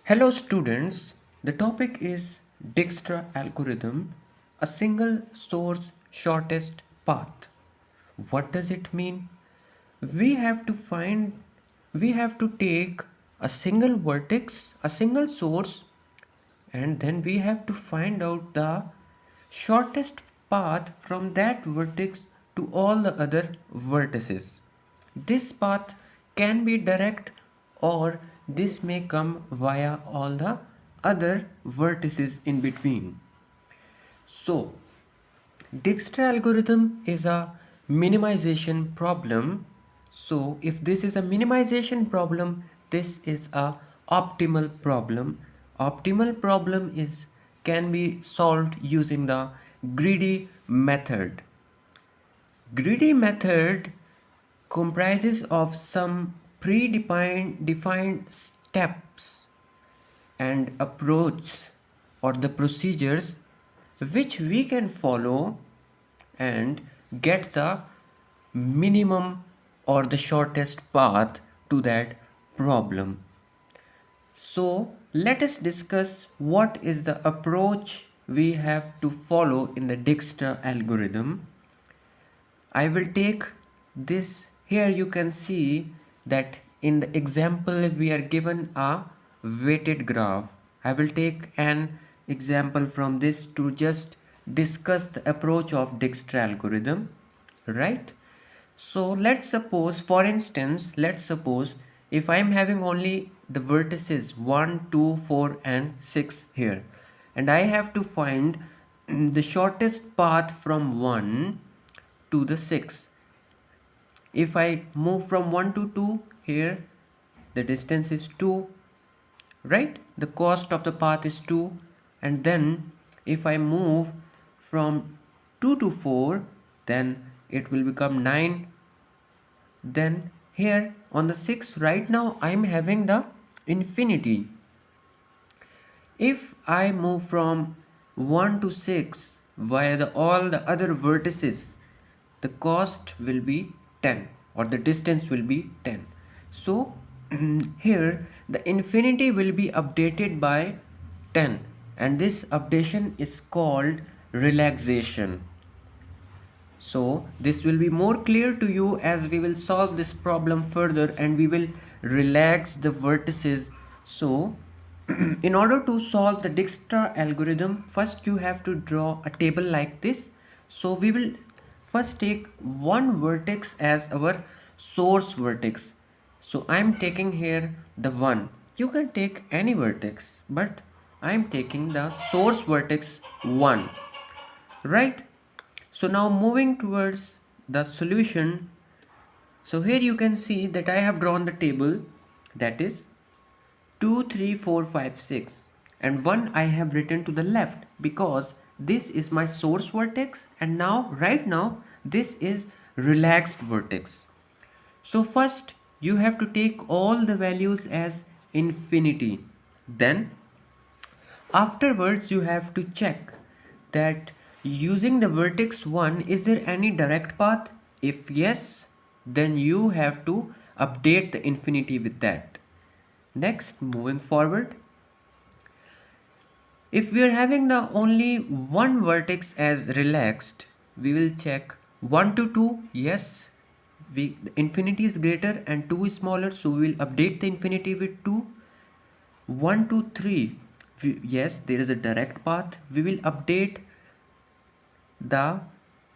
Hello students, the topic is Dijkstra algorithm, a single source shortest path. What does it mean? We have to find, we have to take a single vertex, a single source, and then we have to find out the shortest path from that vertex to all the other vertices. This path can be direct or this may come via all the other vertices in between. So, Dijkstra algorithm is a minimization problem. So, if this is a minimization problem, this is a optimal problem. Optimal problem is can be solved using the greedy method. Greedy method comprises of some predefined steps and approach or the procedures which we can follow and get the minimum or the shortest path to that problem. So let us discuss what is the approach we have to follow in the Dijkstra algorithm. I will take this. Here you can see that in the example we are given a weighted graph. I will take an example from this to just discuss the approach of Dijkstra algorithm, right? So let's suppose, for instance, let's suppose if I am having only the vertices 1, 2, 4 and 6 here, and I have to find the shortest path from 1 to the 6. If I move from 1 to 2 here, the distance is 2, right? The cost of the path is 2. And then if I move from 2 to 4, then it will become 9. Then here on the 6, right now I am having the infinity. If I move from 1 to 6 via all the other vertices, the cost will be 10 or the distance will be 10. So here the infinity will be updated by 10 and this updation is called relaxation. So this will be more clear to you as we will solve this problem further and we will relax the vertices. So in order to solve the Dijkstra algorithm, first you have to draw a table like this. So we will first take one vertex as our source vertex. So I'm taking here the 1. You can take any vertex, but I'm taking the source vertex 1, right? So now moving towards the solution. So here you can see that I have drawn the table, that is 2, 3, 4, 5, 6 and 1 I have written to the left because this is my source vertex and now right now this is relaxed vertex. So first you have to take all the values as infinity. Then afterwards you have to check that using the vertex 1, is there any direct path? If yes, then you have to update the infinity with that. Next, moving forward, if we are having the only one vertex as relaxed, we will check 1 to 2, yes, the infinity is greater and 2 is smaller, so we will update the infinity with 2. 1 to 3, yes, there is a direct path, we will update the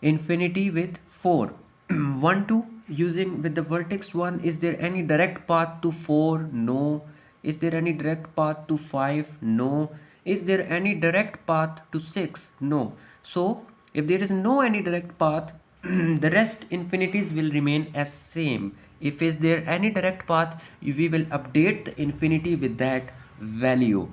infinity with 4. 1 2 using with the vertex 1, is there any direct path to 4? No. Is there any direct path to 5? No. Is there any direct path to 6? No. So if there is no any direct path, the rest infinities will remain as same. If is there any direct path, we will update the infinity with that value.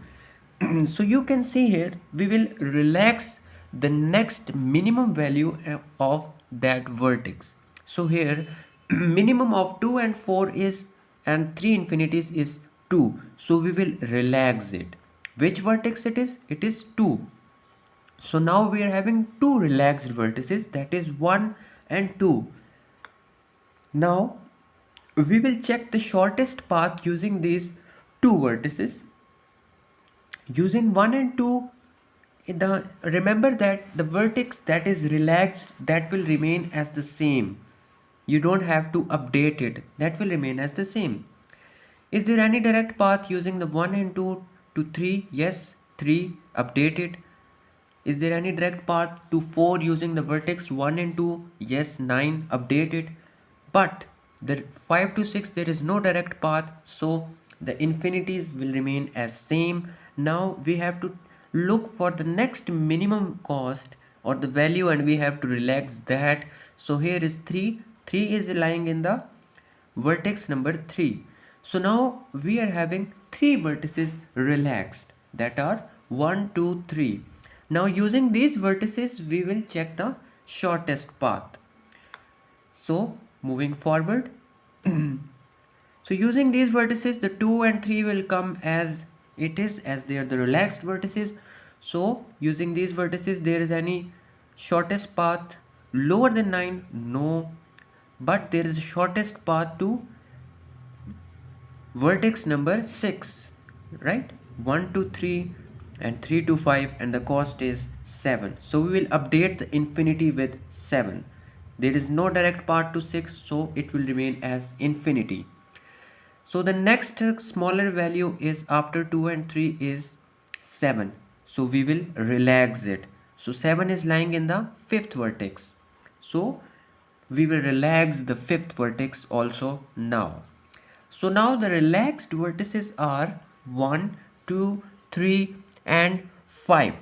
So you can see here we will relax the next minimum value of that vertex. So here minimum of 2 and 4 is and 3 infinities is 2, so we will relax it. Which vertex it is? It is 2. So now we are having two relaxed vertices, that is 1 and 2. Now we will check the shortest path using these two vertices. Using 1 and 2, remember that the vertex that is relaxed, that will remain as the same. You don't have to update it. That will remain as the same. Is there any direct path using the 1 and 2 to 3? Yes, 3, update it. Is there any direct path to 4 using the vertex 1 and 2? Yes, 9, update it. But the 5 to 6, there is no direct path, so the infinities will remain as same. Now we have to look for the next minimum cost or the value, and we have to relax that. So here is 3. 3 is lying in the vertex number 3. So now we are having 3 vertices relaxed, that are 1, 2, 3. Now using these vertices we will check the shortest path. So moving forward, so using these vertices, the 2 and 3 will come as it is, as they are the relaxed vertices. So using these vertices, there is any shortest path lower than 9? No. But there is a shortest path to vertex number 6, right? 1 to 3 and 3 to 5, and the cost is 7. So we will update the infinity with 7. There is no direct path to 6, so it will remain as infinity. So the next smaller value is after 2 and 3 is 7. So we will relax it. So 7 is lying in the 5th vertex. So we will relax the 5th vertex also now. So now the relaxed vertices are 1, 2, 3 and 5.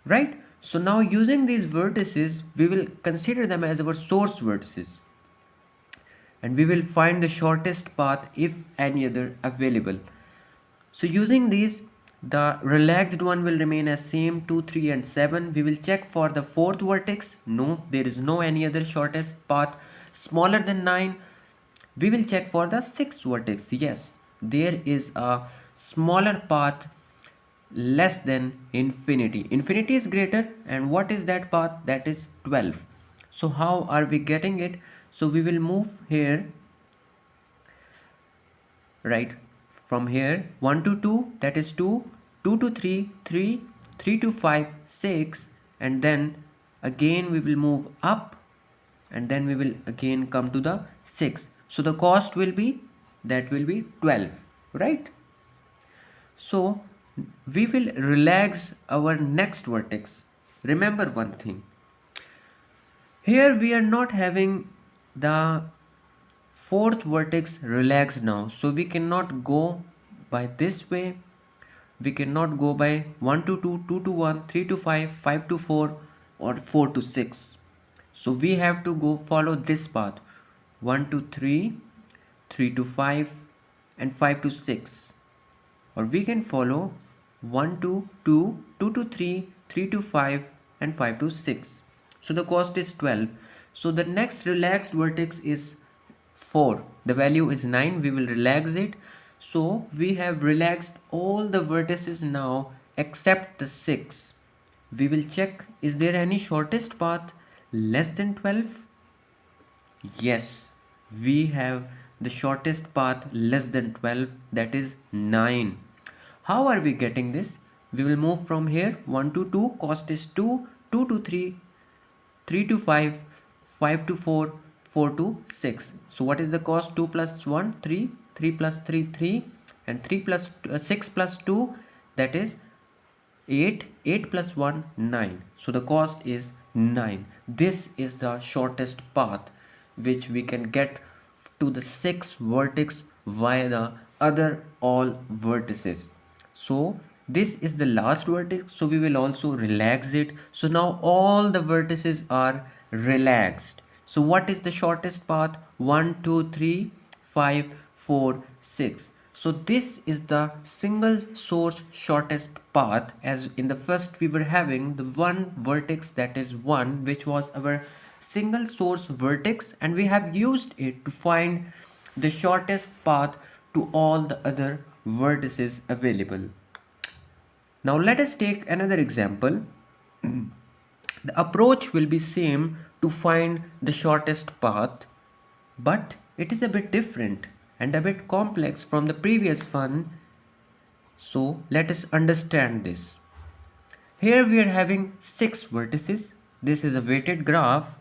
Right? So now using these vertices, we will consider them as our source vertices. And we will find the shortest path if any other available. So using these, the relaxed one will remain as same 2, 3 and 7. We will check for the 4th vertex. No, there is no any other shortest path smaller than 9. We will check for the 6th vertex. Yes, there is a smaller path less than infinity. Infinity is greater, and what is that path? That is 12. So how are we getting it? So we will move here, right, from here 1 to 2, that is 2, 2 to 3, 3, 3 to 5, 6, and then again we will move up, and then we will again come to the 6. So the cost will be, that will be 12, right? So we will relax our next vertex. Remember one thing, here we are not having the 4th vertex relaxed now, so we cannot go by this way. We cannot go by 1 to 2, 2 to 1, 3 to 5, 5 to 4 or 4 to 6. So we have to go follow this path, 1 to 3, 3 to 5 and 5 to 6. Or we can follow 1 to 2, 2 to 3, 3 to 5 and 5 to 6. So the cost is 12. So the next relaxed vertex is 4. The value is 9. We will relax it. So we have relaxed all the vertices now except the 6. We will check, is there any shortest path less than 12? Yes, we have the shortest path less than 12, that is 9. How are we getting this? We will move from here 1 to 2, cost is 2, 2 to 3, 3 to 5, 5 to 4, 4 to 6. So what is the cost? 2 plus 1, 3, 3 plus 3, 3 and 3 plus 6 plus 2, that is 8, 8 plus 1, 9. So the cost is 9. This is the shortest path which we can get to the 6th vertex via the other all vertices. So this is the last vertex, so we will also relax it. So now all the vertices are relaxed. So what is the shortest path? 1, 2, 3, 5, 4, 6. So this is the single source shortest path, as in the first we were having the one vertex, that is 1, which was our single source vertex, and we have used it to find the shortest path to all the other vertices available. Now let us take another example. The approach will be same to find the shortest path, but it is a bit different and a bit complex from the previous one. So let us understand this. Here we are having 6 vertices. This is a weighted graph,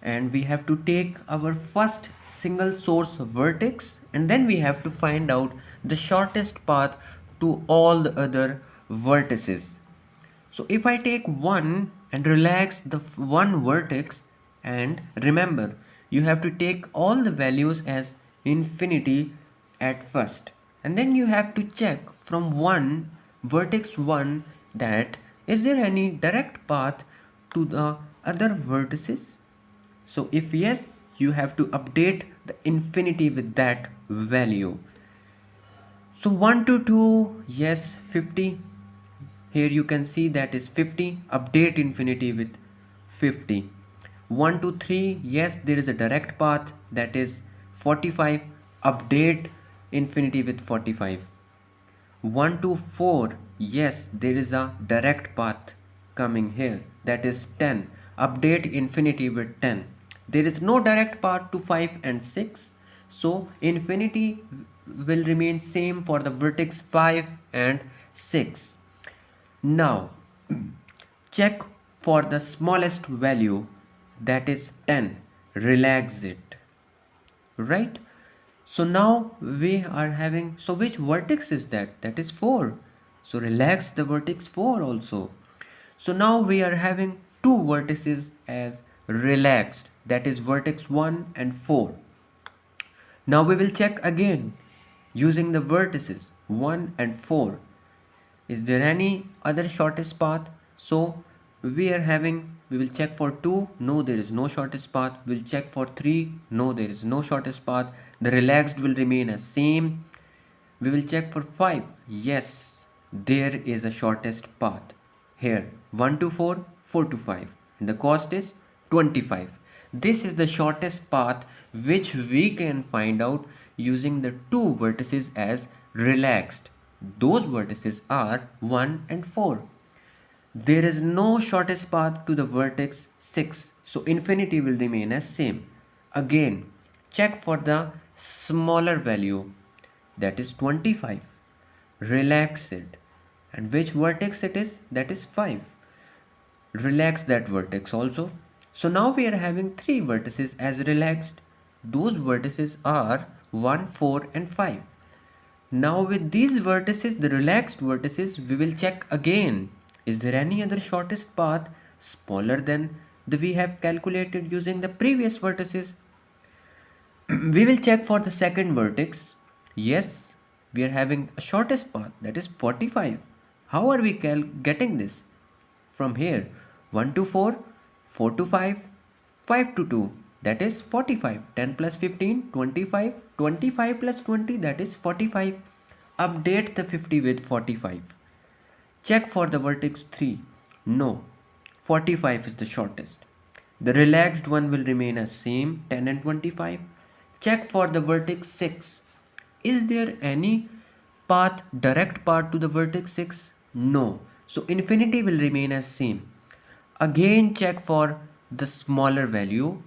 and we have to take our first single source vertex, and then we have to find out the shortest path to all the other vertices. So if I take one and relax the one vertex, and remember, you have to take all the values as infinity at first, and then you have to check from one vertex 1 that is there any direct path to the other vertices. So if yes, you have to update the infinity with that value. So 1 to 2, yes, 50. Here you can see that is 50. Update infinity with 50. 1 to 3, yes, there is a direct path, that is 45. Update infinity with 45. 1 to 4, yes, there is a direct path coming here, that is 10. Update infinity with 10. There is no direct path to 5 and 6, so infinity will remain same for the vertex 5 and 6. Now check for the smallest value, that is 10. Relax it, right? So now we are having, so which vertex is that? That is 4. So relax the vertex 4 also. So now we are having two vertices as relaxed, that is vertex 1 and 4. Now we will check again using the vertices 1 and 4. Is there any other shortest path? So we are having, we will check for 2, no, there is no shortest path. We'll check for 3, no, there is no shortest path. The relaxed will remain as same. We will check for 5, yes, there is a shortest path. Here 1 to 4, 4 to 5, and the cost is 25. This is the shortest path which we can find out using the two vertices as relaxed. Those vertices are 1 and 4. There is no shortest path to the vertex 6, so infinity will remain as same. Again, check for the smaller value, that is 25. Relax it. And which vertex it is? That is 5. Relax that vertex also. So now we are having 3 vertices as relaxed. Those vertices are 1, 4 and 5. Now with these vertices, the relaxed vertices, we will check again. Is there any other shortest path smaller than the we have calculated using the previous vertices? We will check for the second vertex. Yes, we are having a shortest path, that is 45. How are we getting this? From here 1 to 4, 4 to 5, 5 to 2, that is 45. 10 plus 15, 25. 25 plus 20, that is 45. Update the 50 with 45. Check for the vertex 3. No, 45 is the shortest. The relaxed one will remain as same, 10 and 25. Check for the vertex 6. Is there any path, direct path to the vertex 6? No. So infinity will remain as same. Again check for the smaller value,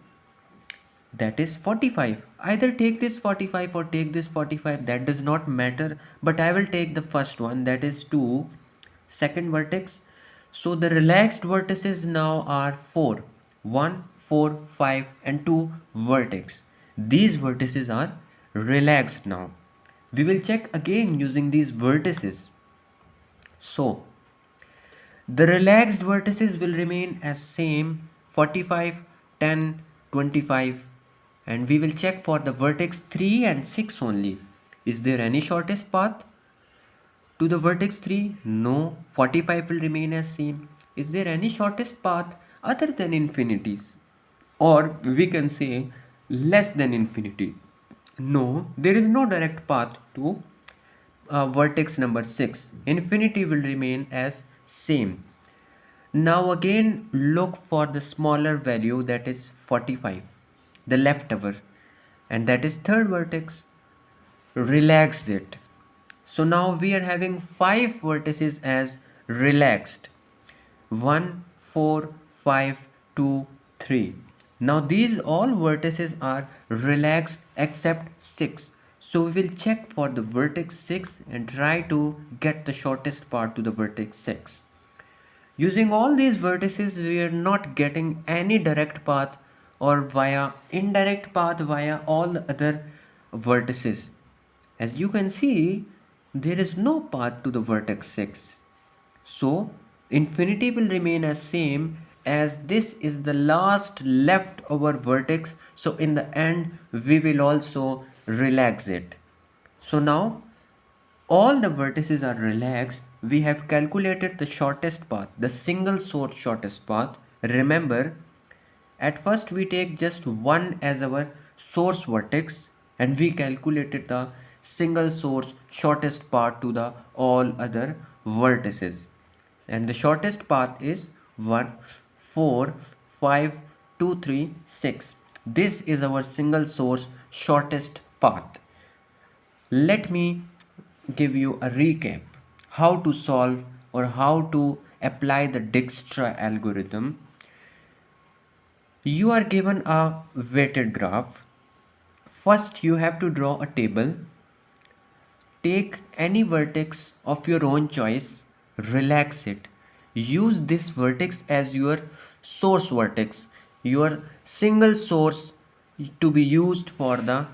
that is 45. Either take this 45 or take this 45, that does not matter, but I will take the first one, that is 2, second vertex. So the relaxed vertices now are 4, 1, 4, 5 and 2 vertex. These vertices are relaxed now. We will check again using these vertices. So the relaxed vertices will remain as same, 45, 10, 25, and we will check for the vertex 3 and 6 only. Is there any shortest path to the vertex 3? No, 45 will remain as same. Is there any shortest path other than infinities? Or we can say less than infinity? No, there is no direct path to vertex number 6. Infinity will remain as same. Now again look for the smaller value, that is 45, the leftover, and that is third vertex. Relax it. So now we are having 5 vertices as relaxed. 1, 4, 5, 2, 3. Now these all vertices are relaxed except 6. So we will check for the vertex 6 and try to get the shortest path to the vertex 6. Using all these vertices, we are not getting any direct path or via indirect path via all the other vertices. As you can see, there is no path to the vertex 6. So infinity will remain as same, as this is the last left over vertex. So in the end, we will also relax it. So now all the vertices are relaxed. We have calculated the shortest path, the single source shortest path. Remember, at first we take just one as our source vertex and we calculated the single source shortest path to the all other vertices. And the shortest path is 1, 4, 5, 2, 3, 6. This is our single source shortest path. Let me give you a recap how to solve or how to apply the Dijkstra algorithm. You are given a weighted graph. First, you have to draw a table. Take any vertex of your own choice, relax it. Use this vertex as your source vertex, your single source to be used for the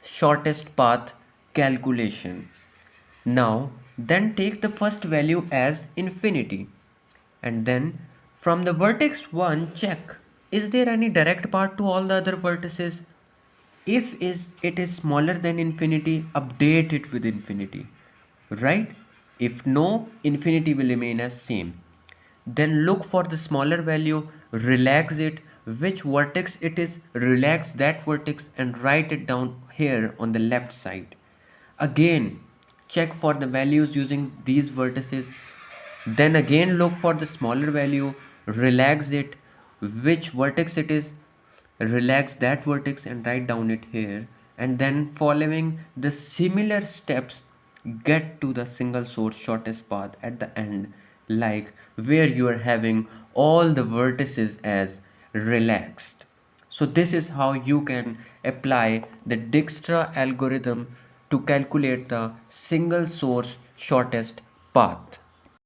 shortest path calculation. Now, then take the first value as infinity, and then from the vertex 1 check, is there any direct path to all the other vertices? If it is smaller than infinity, update it with infinity, right? If no, infinity will remain as same. Then look for the smaller value, relax it, which vertex it is, relax that vertex and write it down here on the left side. Again, check for the values using these vertices. Then again look for the smaller value, relax it, which vertex it is, relax that vertex and write down it here. And then following the similar steps, get to the single source shortest path at the end, like where you are having all the vertices as relaxed. So this is how you can apply the Dijkstra algorithm to calculate the single source shortest path.